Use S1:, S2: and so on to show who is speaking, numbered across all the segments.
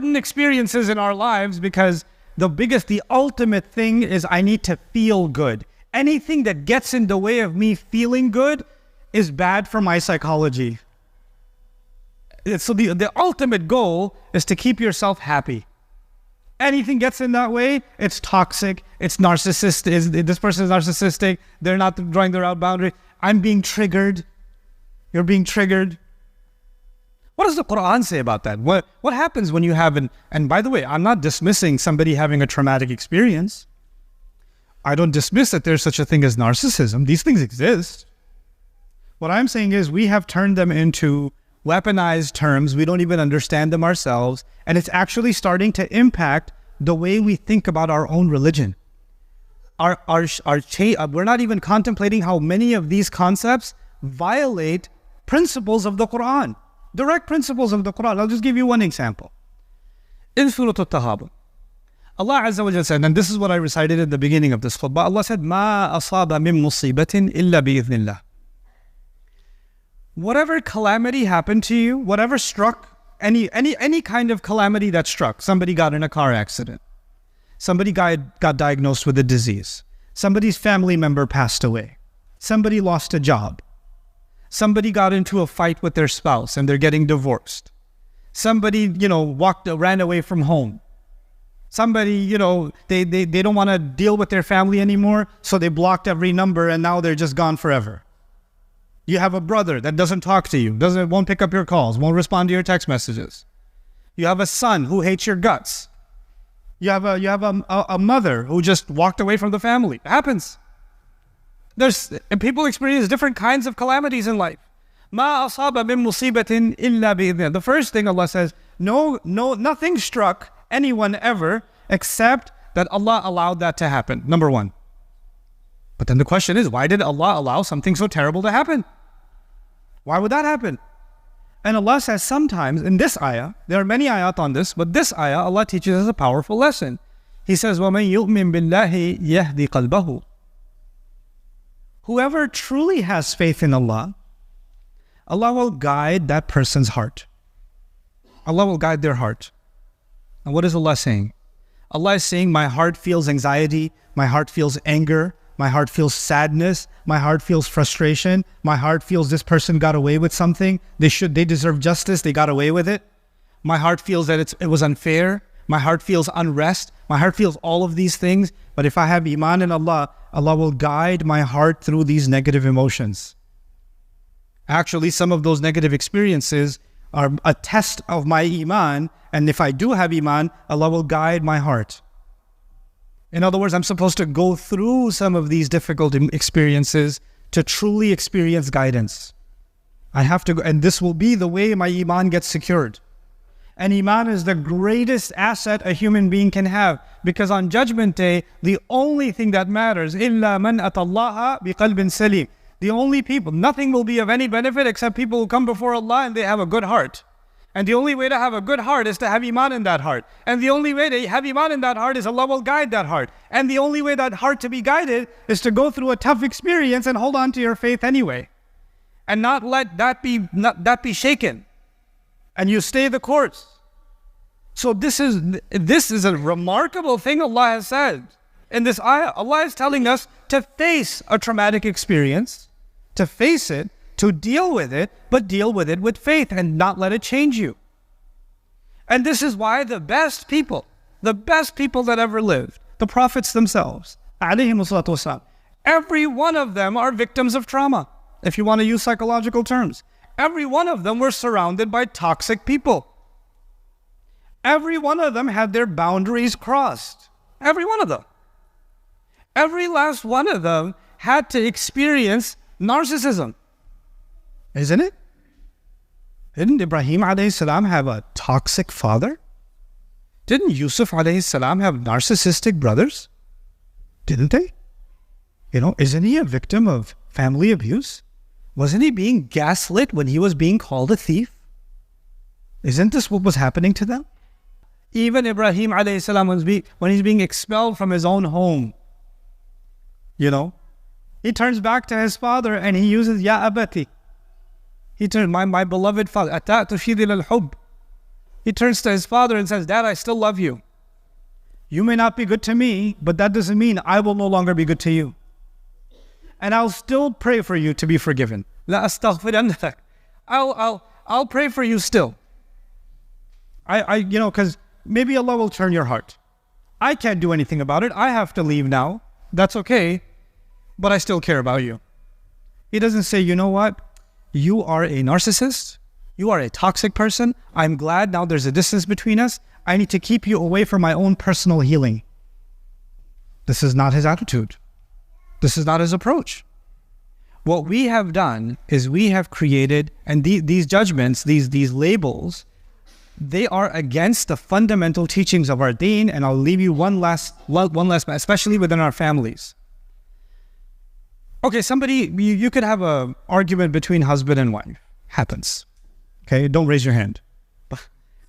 S1: important experiences in our lives because the ultimate thing is I need to feel good. Anything that gets in the way of me feeling good is bad for my psychology. So the ultimate goal is to keep yourself happy. Anything gets in that way, it's toxic, it's narcissistic, this person is narcissistic, they're not drawing their out boundary. I'm being triggered. You're being triggered. What does the Quran say about that? What happens when you have and by the way, I'm not dismissing somebody having a traumatic experience. I don't dismiss that there's such a thing as narcissism. These things exist. What I'm saying is we have turned them into weaponized terms. We don't even understand them ourselves. And it's actually starting to impact the way we think about our own religion. We're not even contemplating how many of these concepts violate principles of the Quran. Direct principles of the Quran. I'll just give you one example. In Surah Al-Tahabun, Allah Azza wa Jalla said, and this is what I recited at the beginning of this khutbah, Allah said, مَا أَصَابَ مِن مُصِيبَةٍ إِلَّا بِإِذْنِ اللَّهِ. Whatever calamity happened to you, whatever struck, any kind of calamity that struck, somebody got in a car accident, somebody got diagnosed with a disease, somebody's family member passed away, somebody lost a job, somebody got into a fight with their spouse and they're getting divorced, somebody, ran away from home, somebody, they don't want to deal with their family anymore, so they blocked every number and now they're just gone forever. You have a brother that doesn't talk to you, won't pick up your calls, won't respond to your text messages. You have a son who hates your guts. You have a mother who just walked away from the family. It happens. And people experience different kinds of calamities in life. مَا أَصَابَ مِن مُصِيبَةٍ إِلَّا بِإِذْنِ. The first thing Allah says, nothing struck anyone ever except that Allah allowed that to happen. Number one. But then the question is, why did Allah allow something so terrible to happen? Why would that happen? And Allah says sometimes, in this ayah, there are many ayat on this, but this ayah, Allah teaches us a powerful lesson. He says, وَمَن يُؤْمِن بِاللَّهِ يَهْدِ قَلْبَهُ. Whoever truly has faith in Allah, Allah will guide that person's heart. Allah will guide their heart. And what is Allah saying? Allah is saying, my heart feels anxiety, my heart feels anger, my heart feels sadness, my heart feels frustration, my heart feels this person got away with something, they deserve justice, they got away with it. My heart feels that it was unfair, my heart feels unrest, my heart feels all of these things. But if I have iman in Allah, Allah will guide my heart through these negative emotions. Actually, some of those negative experiences are a test of my iman, and if I do have iman, Allah will guide my heart. In other words, I'm supposed to go through some of these difficult experiences to truly experience guidance. I have to go, and this will be the way my iman gets secured. And iman is the greatest asset a human being can have, because on Judgment Day, the only thing that matters, إِلَّا مَنْ أَتَى اللَّهَ بِقَلْبٍ سَلِيمٍ. The only people, nothing will be of any benefit except people who come before Allah and they have a good heart. And the only way to have a good heart is to have iman in that heart. And the only way to have iman in that heart is Allah will guide that heart. And the only way that heart to be guided is to go through a tough experience and hold on to your faith anyway. And not let that be shaken. And you stay the course. So this is a remarkable thing Allah has said. In this ayah, Allah is telling us to face a traumatic experience, to face it, to deal with it, but deal with it with faith and not let it change you. And this is why the best people that ever lived, the prophets themselves, every one of them are victims of trauma, if you want to use psychological terms. Every one of them were surrounded by toxic people. Every one of them had their boundaries crossed. Every one of them. Every last one of them had to experience narcissism. Isn't it? Didn't Ibrahim alayhi salam have a toxic father? Didn't Yusuf alayhi salam have narcissistic brothers? Didn't they? Isn't he a victim of family abuse? Wasn't he being gaslit when he was being called a thief? Isn't this what was happening to them? Even Ibrahim alayhi salam, when he's being expelled from his own home, he turns back to his father and he uses Ya Abati. He turned, my beloved father, Ata'tu fi dhil al-hub. He turns to his father and says, Dad, I still love you. You may not be good to me, but that doesn't mean I will no longer be good to you. And I'll still pray for you to be forgiven. La astaghfiranna lak. I'll pray for you still. Because maybe Allah will turn your heart. I can't do anything about it. I have to leave now. That's okay. But I still care about you. He doesn't say, you know what? You are a narcissist. You are a toxic person. I'm glad now there's a distance between us. I need to keep you away from my own personal healing. This is not his attitude. This is not his approach. What we have done is we have created, and these judgments, these labels, they are against the fundamental teachings of our deen. And I'll leave you one last, especially within our families. Okay, you could have an argument between husband and wife. Happens. Okay, don't raise your hand.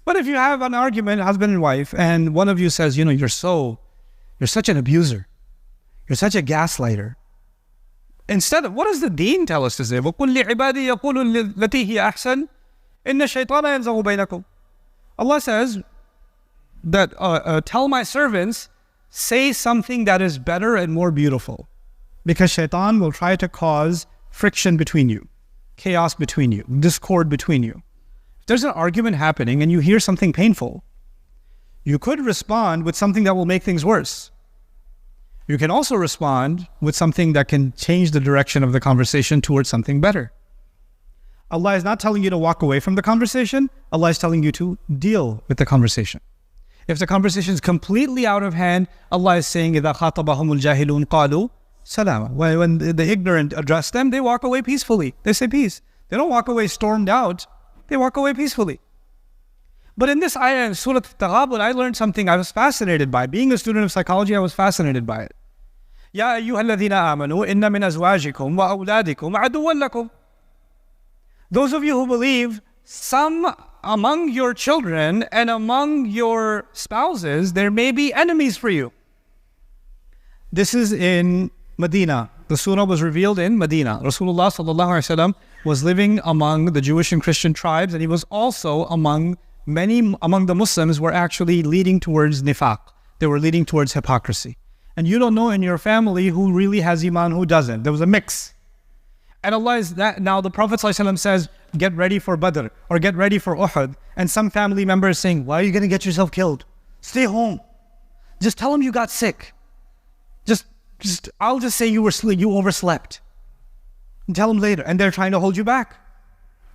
S1: But if you have an argument, husband and wife, and one of you says, you're such an abuser. You're such a gaslighter. Instead of, what does the deen tell us to say? وَقُلْ لِعِبَادِي يَقُولُ الَّتِي هِيَ أَحْسَنُ إِنَّ الشَّيْطَانَ يَنزَغُ بَيْنَكُمْ. Allah says that tell my servants, say something that is better and more beautiful. Because shaitan will try to cause friction between you, chaos between you, discord between you. If there's an argument happening and you hear something painful, you could respond with something that will make things worse. You can also respond with something that can change the direction of the conversation towards something better. Allah is not telling you to walk away from the conversation. Allah is telling you to deal with the conversation. If the conversation is completely out of hand, Allah is saying, إِذَا خَاطَبَهُمُ الْجَاهِلُونَ قَالُوا سَلَامًا. When the ignorant address them, they walk away peacefully. They say peace. They don't walk away stormed out. They walk away peacefully. But in this ayah in Surah Al-Taghabun, I learned something I was fascinated by. Being a student of psychology, I was fascinated by it. يَا أَيُّهَا الَّذِينَ آمَنُوا إِنَّ مِنْ أَزْوَاجِكُمْ وَأَوْلَادِكُمْ عَدُوًّا لَكُمْ. Those of you who believe, some among your children and among your spouses, there may be enemies for you. This is in Medina. The surah was revealed in Medina. Rasulullah ﷺ was living among the Jewish and Christian tribes, and he was also among the Muslims were actually leading towards nifaq. They were leading towards hypocrisy. And you don't know in your family who really has iman, who doesn't. There was a mix. And Allah is that. Now the Prophet ﷺ says, get ready for Badr or get ready for Uhud. And some family members saying, why are you going to get yourself killed? Stay home. Just tell them you got sick. I'll just say you overslept. And tell them later. And they're trying to hold you back.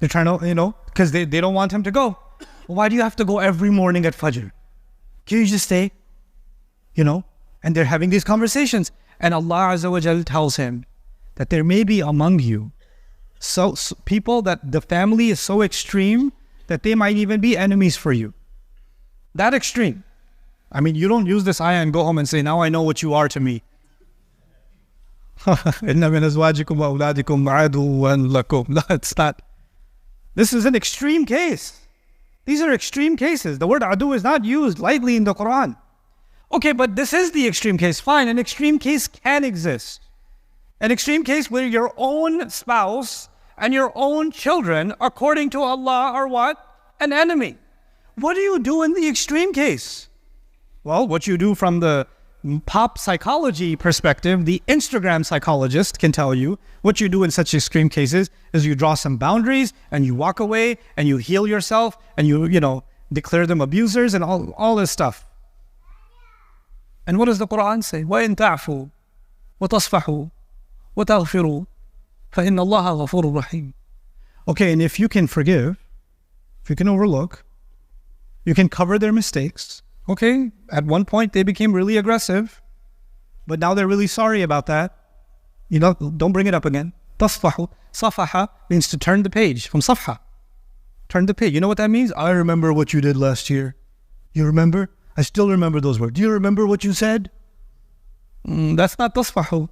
S1: They're trying to, because they don't want him to go. Why do you have to go every morning at Fajr? Can you just stay? And they're having these conversations. And Allah Azza wa Jal tells him that there may be among you so people that the family is so extreme that they might even be enemies for you. That extreme. I mean, you don't use this ayah and go home and say, now I know what you are to me. إِنَّ مِنْ أَزْوَاجِكُمْ وَأَوْلَادِكُمْ عَدُوًّا لَكُمْ. No, it's not. This is an extreme case. These are extreme cases. The word adu is not used lightly in the Quran. Okay, but this is the extreme case. Fine, an extreme case can exist. An extreme case where your own spouse and your own children, according to Allah, are what? An enemy. What do you do in the extreme case? Well, what you do from the pop psychology perspective, the Instagram psychologist can tell you what you do in such extreme cases is you draw some boundaries and you walk away and you heal yourself and you declare them abusers and all this stuff. And what does the Quran say? وَإِن تَعْفُوا وَتَصْفَحُوا وَتَغْفِرُوا فَإِنَّ اللَّهَ غَفُورٌ رَحِيمٌ. Okay, and if you can forgive, if you can overlook, you can cover their mistakes. Okay, at one point they became really aggressive, but now they're really sorry about that. Don't bring it up again. Tasfahu. Safaha means to turn the page, from safha. Turn the page. You know what that means? I remember what you did last year. You remember? I still remember those words. Do you remember what you said? That's not tasfahu.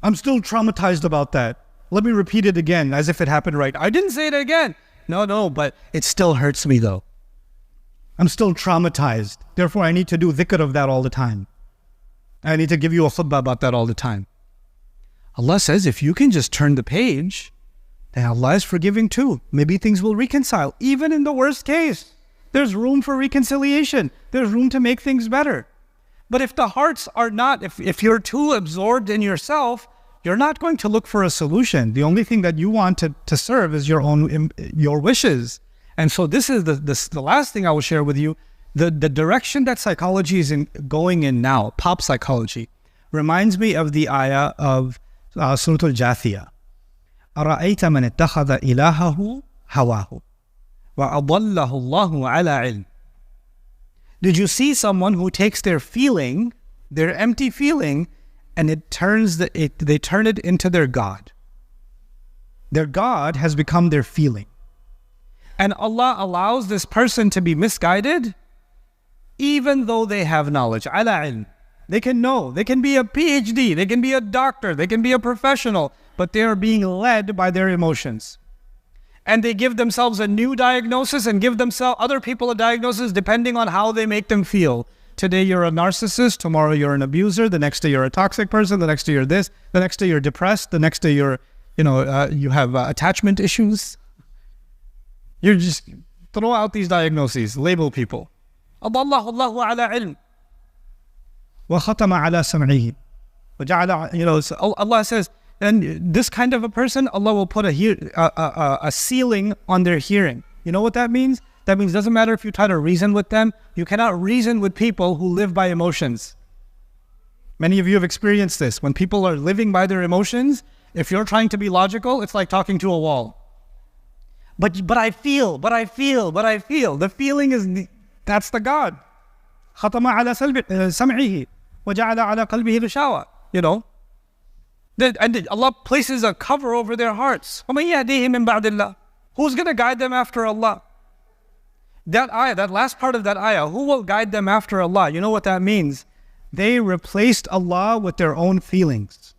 S1: I'm still traumatized about that. Let me repeat it again as if it happened right. I didn't say it again. No, but it still hurts me though. I'm still traumatized. Therefore, I need to do dhikr of that all the time. I need to give you a khutbah about that all the time. Allah says if you can just turn the page, then Allah is forgiving too. Maybe things will reconcile, even in the worst case. There's room for reconciliation. There's room to make things better. But if the hearts are not, if you're too absorbed in yourself, you're not going to look for a solution. The only thing that you want to serve is your wishes. And so this is the last thing I will share with you. The direction that psychology is going in now, pop psychology, reminds me of the ayah of Surah Al-Jathiyah. أَرَأَيْتَ مَنِ اتَّخَذَ إِلَهَهُ هَوَاهُ وَأَضَلَّهُ اللَّهُ عَلَى عِلْمٍ. Did you see someone who takes their feeling, their empty feeling, and they turn it into their God? Their God has become their feeling. And Allah allows this person to be misguided even though they have knowledge. Ala ilm. They can know. They can be a PhD. They can be a doctor. They can be a professional. But they are being led by their emotions. And they give themselves a new diagnosis and give other people a diagnosis depending on how they make them feel. Today you're a narcissist, tomorrow you're an abuser, the next day you're a toxic person, the next day you're this, the next day you're depressed, the next day you're, you have attachment issues. You just throw out these diagnoses, label people. أَضَلَّهُ اللَّهُ عَلَى عِلْمٍ وَخَتَمَ عَلَى سَمْعِهِ. So Allah says, and this kind of a person, Allah will put a ceiling on their hearing. You know what that means? That means it doesn't matter if you try to reason with them. You cannot reason with people who live by emotions. Many of you have experienced this. When people are living by their emotions, if you're trying to be logical, it's like talking to a wall. But I feel. The feeling is, that's the God. خَتَمَ عَلَى سَمْعِهِ وَجَعَلَ عَلَى قَلْبِهِ غِشَاوَةً. And Allah places a cover over their hearts. وَمَن يَهْدِيهِم مِّن بَعْدِ اللَّهِ. Who's going to guide them after Allah? That ayah, that last part of that ayah, who will guide them after Allah? You know what that means? They replaced Allah with their own feelings.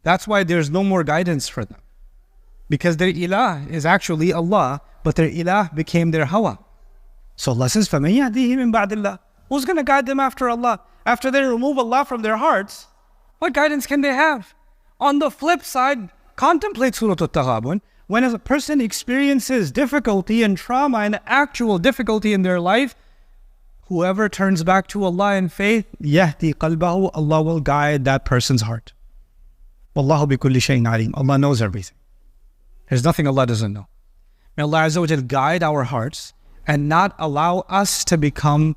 S1: That's why there's no more guidance for them. Because their ilah is actually Allah, but their ilah became their hawa. So Allah says, فَمَن يَهْدِيهِم مِّن بَعْدِ اللَّهِ. Who's going to guide them after Allah? After they remove Allah from their hearts, what guidance can they have? On the flip side, contemplate Surah Al-Taghabun. When a person experiences difficulty and trauma and actual difficulty in their life, whoever turns back to Allah in faith, يَهْدِي قَلْبَهُ, Allah will guide that person's heart. وَاللَّهُ بِكُلِّ شَيْءٍ عَلِيمٌ. Allah knows everything. There's nothing Allah doesn't know. May Allah Azza wa Jal guide our hearts and not allow us to become,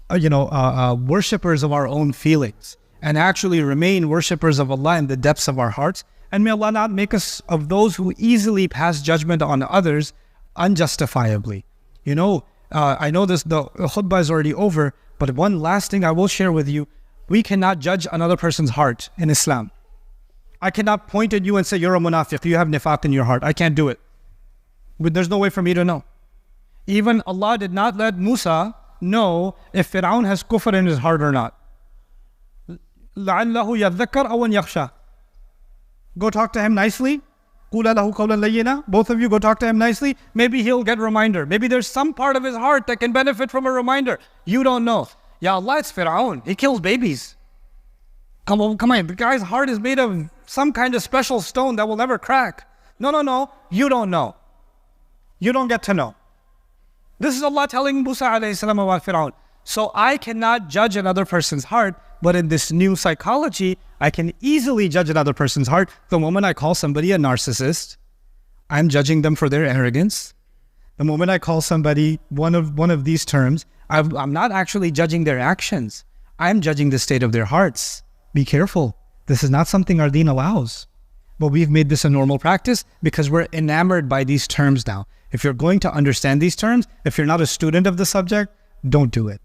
S1: worshippers of our own feelings, and actually remain worshippers of Allah in the depths of our hearts. And may Allah not make us of those who easily pass judgment on others unjustifiably. I know the khutbah is already over, but one last thing I will share with you. We cannot judge another person's heart in Islam. I cannot point at you and say, you're a munafiq, you have nifaq in your heart. I can't do it. But there's no way for me to know. Even Allah did not let Musa know if Fir'aun has kufr in his heart or not. لَعَلَّهُ يَذَّكَّرْ أَوْ أَنْ يَخْشَى. Go talk to him nicely. قُولَ لَهُ قَوْلًا لَيِّنًا. Both of you go talk to him nicely. Maybe he'll get a reminder. Maybe there's some part of his heart that can benefit from a reminder. You don't know. Ya Allah, it's Fir'aun. He kills babies. Come on. The guy's heart is made of some kind of special stone that will never crack. No. You don't know. You don't get to know. This is Allah telling Musa alayhi salam about Fir'aun. So I cannot judge another person's heart, but in this new psychology, I can easily judge another person's heart. The moment I call somebody a narcissist, I'm judging them for their arrogance. The moment I call somebody one of these terms, I'm not actually judging their actions. I'm judging the state of their hearts. Be careful. This is not something our deen allows. But we've made this a normal practice because we're enamored by these terms now. If you're going to understand these terms, if you're not a student of the subject, don't do it.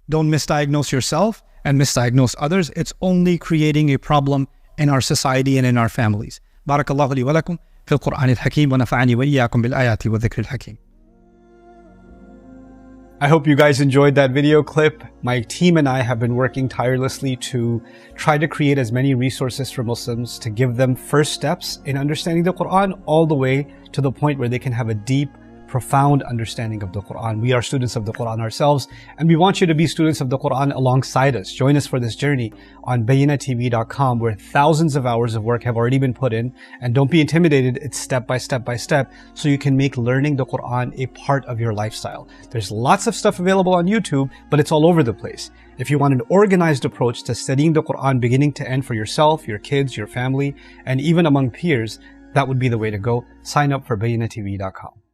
S1: Don't misdiagnose yourself and misdiagnose others. It's only creating a problem in our society and in our families. Barakallahu li wa lakum fil Qur'an al-Hakim wa nafa'ani wa iyyakum bil ayati wa dhikr al-Hakim. I hope you guys enjoyed that video clip. My team and I have been working tirelessly to try to create as many resources for Muslims to give them first steps in understanding the Quran all the way to the point where they can have a deep, profound understanding of the Quran. We are students of the Quran ourselves, and we want you to be students of the Quran alongside us. Join us for this journey on BayyinahTV.com, where thousands of hours of work have already been put in. And don't be intimidated, it's step by step by step, so you can make learning the Quran a part of your lifestyle. There's lots of stuff available on YouTube, but it's all over the place. If you want an organized approach to studying the Quran beginning to end for yourself, your kids, your family, and even among peers, that would be the way to go. Sign up for BayyinahTV.com.